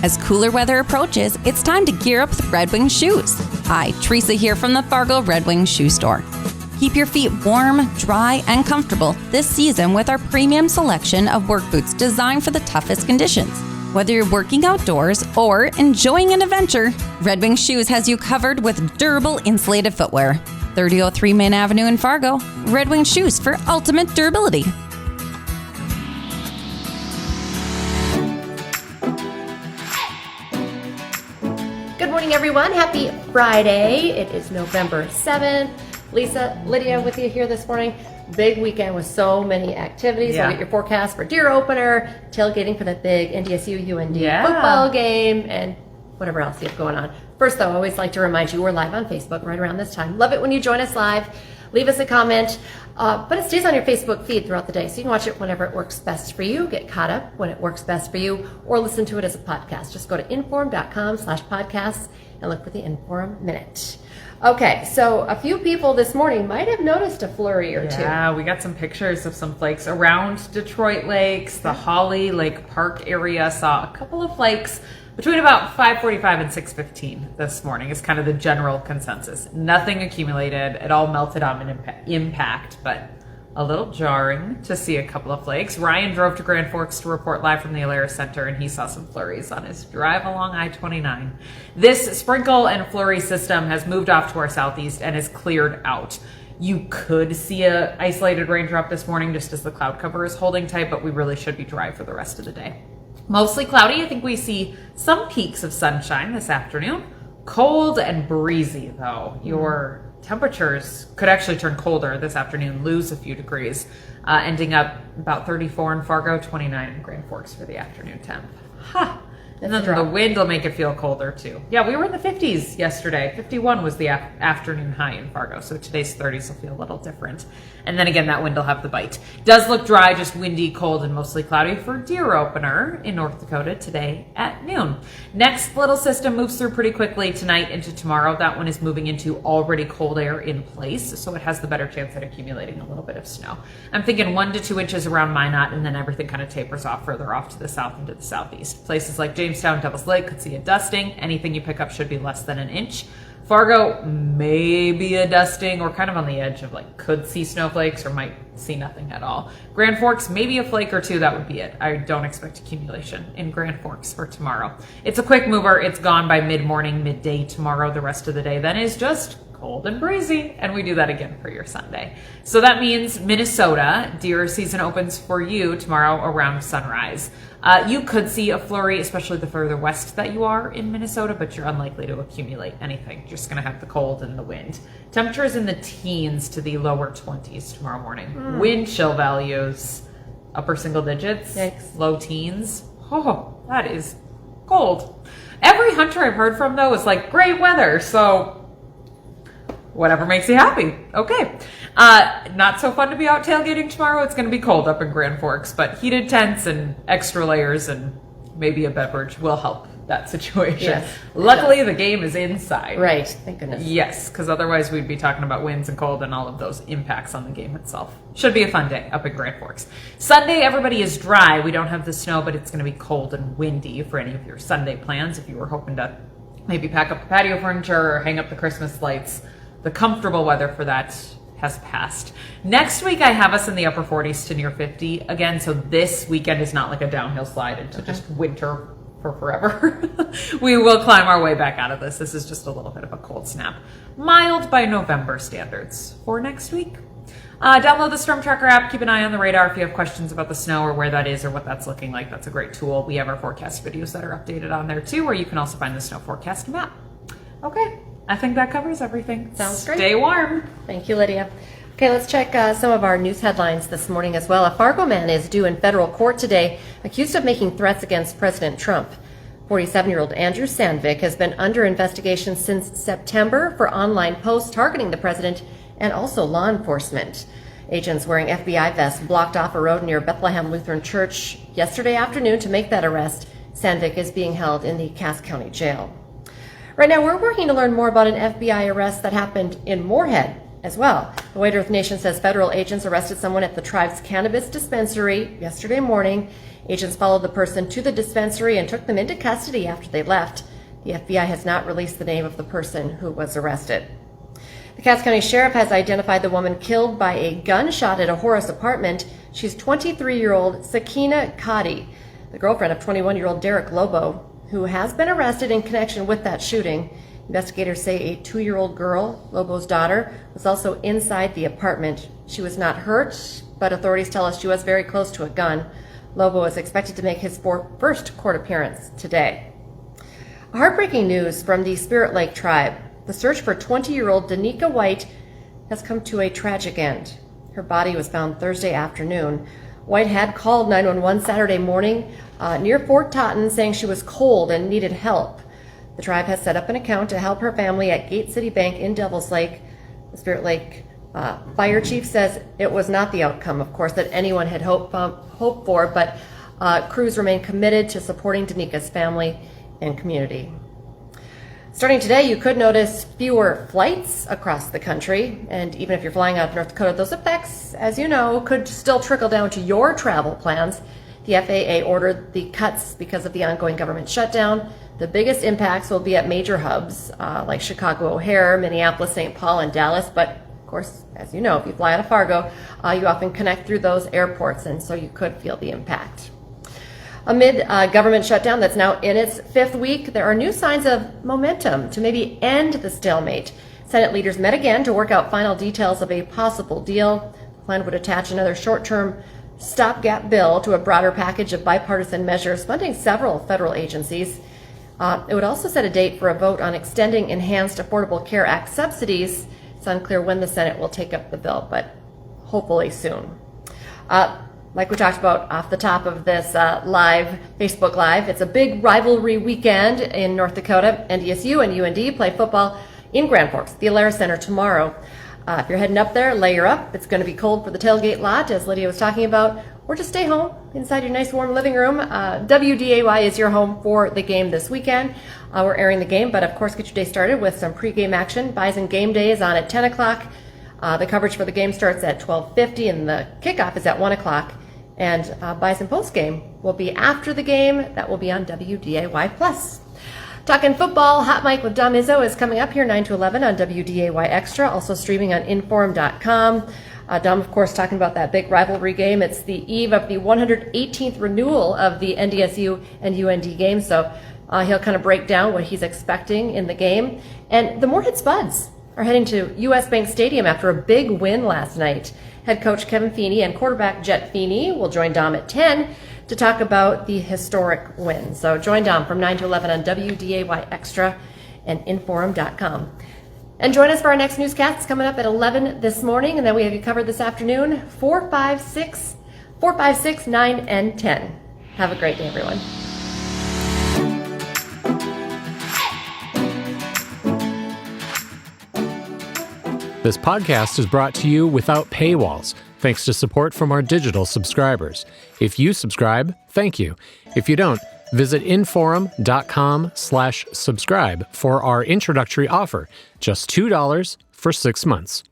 As cooler weather approaches, it's time to gear up with Red Wing shoes. Hi, Teresa here from the Fargo Red Wing Shoe Store. Keep your feet warm, dry, and comfortable this season with our premium selection of work boots designed for the toughest conditions. Whether you're working outdoors or enjoying an adventure, Red Wing Shoes has you covered with durable insulated footwear. 3003 Main Avenue in Fargo, Red Wing Shoes for ultimate durability. Good morning, everyone. Happy Friday. It is November 7th. Lisa, Lydia with you here this morning. Big weekend with so many activities. We'll get your forecast for deer opener, tailgating for the big NDSU UND football game, and whatever else you have going on. First, though, I always like to remind you we're live on Facebook right around this time. Love it when you join us live. Leave us a comment, but it stays on your Facebook feed throughout the day, so you can watch it whenever it works best for you, get caught up when it works best for you, or listen to it as a podcast. Just go to inform.com/podcasts and look for the Inform Minute. Okay, so a few people this morning might have noticed a flurry or two. Yeah, we got some pictures of some flakes around Detroit Lakes, the Holly Lake Park area. Saw a couple of flakes between about 5:45 and 6:15 this morning is kind of the general consensus. Nothing accumulated. It all melted on an impact, but a little jarring to see a couple of flakes. Ryan drove to Grand Forks to report live from the Alaris Center, and he saw some flurries on his drive along I-29. This sprinkle and flurry system has moved off to our southeast and is cleared out. You could see a isolated raindrop this morning just as the cloud cover is holding tight, but we really should be dry for the rest of the day. Mostly cloudy. I think we see some peaks of sunshine this afternoon. Cold and breezy, though. Your temperatures could actually turn colder this afternoon, lose a few degrees, ending up about 34 in Fargo, 29 in Grand Forks for the afternoon temp. And then the wind will make it feel colder too. Yeah, we were in the 50s yesterday. 51 was the afternoon high in Fargo, so today's 30s will feel a little different. And then again, that wind will have the bite. Does look dry, just windy, cold, and mostly cloudy for deer opener in North Dakota today at noon. Next little system moves through pretty quickly tonight into tomorrow. That one is moving into already cold air in place, so it has the better chance at accumulating a little bit of snow. I'm thinking 1 to 2 inches around Minot, and then everything kind of tapers off further off to the south and to the southeast. Places like Jamestown, Devil's Lake could see a dusting. Anything you pick up should be less than an inch. Fargo, maybe a dusting, or kind of on the edge of like could see snowflakes or might see nothing at all. Grand Forks, maybe a flake or two, that would be it. I don't expect accumulation in Grand Forks for tomorrow. It's a quick mover. It's gone by mid-morning, midday tomorrow. The rest of the day then is just cold and breezy, and we do that again for your Sunday. So that means Minnesota, deer season opens for you tomorrow around sunrise. You could see a flurry, especially the further west that you are in Minnesota, but you're unlikely to accumulate anything. You're just going to have the cold and the wind. Temperatures in the teens to the lower 20s tomorrow morning. Wind chill values, upper single digits, low teens. Oh, that is cold. Every hunter I've heard from, though, is like, great weather, so whatever makes you happy. Okay. Not so fun to be out tailgating tomorrow. It's going to be cold up in Grand Forks, but heated tents and extra layers and maybe a beverage will help that situation. Yes, luckily, the game is inside. Right. Thank goodness. Yes, because otherwise we'd be talking about winds and cold and all of those impacts on the game itself. Should be a fun day up in Grand Forks. Sunday, everybody is dry. We don't have the snow, but it's going to be cold and windy for any of your Sunday plans. If you were hoping to maybe pack up the patio furniture or hang up the Christmas lights, the comfortable weather for that has passed. Next week, I have us in the upper 40s to near 50 again. So this weekend is not like a downhill slide into just winter for forever. We will climb our way back out of this. This is just a little bit of a cold snap. Mild by November standards for next week. Download the Storm Tracker app. Keep an eye on the radar if you have questions about the snow or where that is or what that's looking like. That's a great tool. We have our forecast videos that are updated on there too, where you can also find the snow forecast map. Okay. I think that covers everything. Sounds great. Stay warm. Thank you, Lydia. Okay, let's check some of our news headlines this morning as well. A Fargo man is due in federal court today, accused of making threats against President Trump. 47-year-old Andrew Sandvik has been under investigation since September for online posts targeting the president and also law enforcement. Agents wearing FBI vests blocked off a road near Bethlehem Lutheran Church yesterday afternoon to make that arrest. Sandvik is being held in the Cass County Jail. Right now, we're working to learn more about an FBI arrest that happened in Moorhead as well. The White Earth Nation says federal agents arrested someone at the tribe's cannabis dispensary yesterday morning. Agents followed the person to the dispensary and took them into custody after they left. The FBI has not released the name of the person who was arrested. The Cass County Sheriff has identified the woman killed by a gunshot at a Horace apartment. She's 23-year-old Sakina Kadi, the girlfriend of 21-year-old Derek Lobo, who has been arrested in connection with that shooting. Investigators say a 2-year-old girl, Lobo's daughter, was also inside the apartment. She was not hurt, but authorities tell us she was very close to a gun. Lobo is expected to make his first court appearance today. Heartbreaking news from the Spirit Lake tribe. The search for 20-year-old Danica White has come to a tragic end. Her body was found Thursday afternoon. White had called 911 Saturday morning near Fort Totten saying she was cold and needed help. The tribe has set up an account to help her family at Gate City Bank in Devils Lake. The Spirit Lake fire chief says it was not the outcome, of course, that anyone had hoped for, but crews remain committed to supporting Danica's family and community. Starting today, you could notice fewer flights across the country, and even if you're flying out of North Dakota, those effects, as you know, could still trickle down to your travel plans. The FAA ordered the cuts because of the ongoing government shutdown. The biggest impacts will be at major hubs like Chicago O'Hare, Minneapolis, St. Paul, and Dallas, but of course, as you know, if you fly out of Fargo, you often connect through those airports, and so you could feel the impact. Amid government shutdown that's now in its 5th week, there are new signs of momentum to maybe end the stalemate. Senate leaders met again to work out final details of a possible deal. The plan would attach another short-term stopgap bill to a broader package of bipartisan measures funding several federal agencies. It would also set a date for a vote on extending Enhanced Affordable Care Act subsidies. It's unclear when the Senate will take up the bill, but hopefully soon. Like we talked about off the top of this Facebook Live, it's a big rivalry weekend in North Dakota. NDSU and UND play football in Grand Forks, the Alara Center, tomorrow. If you're heading up there, layer up. It's going to be cold for the tailgate lot, as Lydia was talking about, or just stay home inside your nice warm living room. WDAY is your home for the game this weekend. We're airing the game, but of course get your day started with some pregame action. Bison Game Day is on at 10 o'clock. The coverage for the game starts at 12:50 and the kickoff is at 1 o'clock. And Bison postgame will be after the game. That will be on WDAY+. Talking football, Hot Mike with Dom Izzo is coming up here 9 to 11 on WDAY Extra, also streaming on Inforum.com. Dom, of course, talking about that big rivalry game. It's the eve of the 118th renewal of the NDSU and UND game, so he'll kind of break down what he's expecting in the game. And the Moorhead Spuds are heading to U.S. Bank Stadium after a big win last night. Head coach Kevin Feeney and quarterback Jet Feeney will join Dom at 10 to talk about the historic win. So join Dom from 9 to 11 on WDAY Extra and Inforum.com. And join us for our next newscast. It's coming up at 11 this morning, and then we have you covered this afternoon, 4, 5, 6, 9, and 10. Have a great day, everyone. This podcast is brought to you without paywalls, thanks to support from our digital subscribers. If you subscribe, thank you. If you don't, visit Inforum.com/subscribe for our introductory offer, just $2 for 6 months.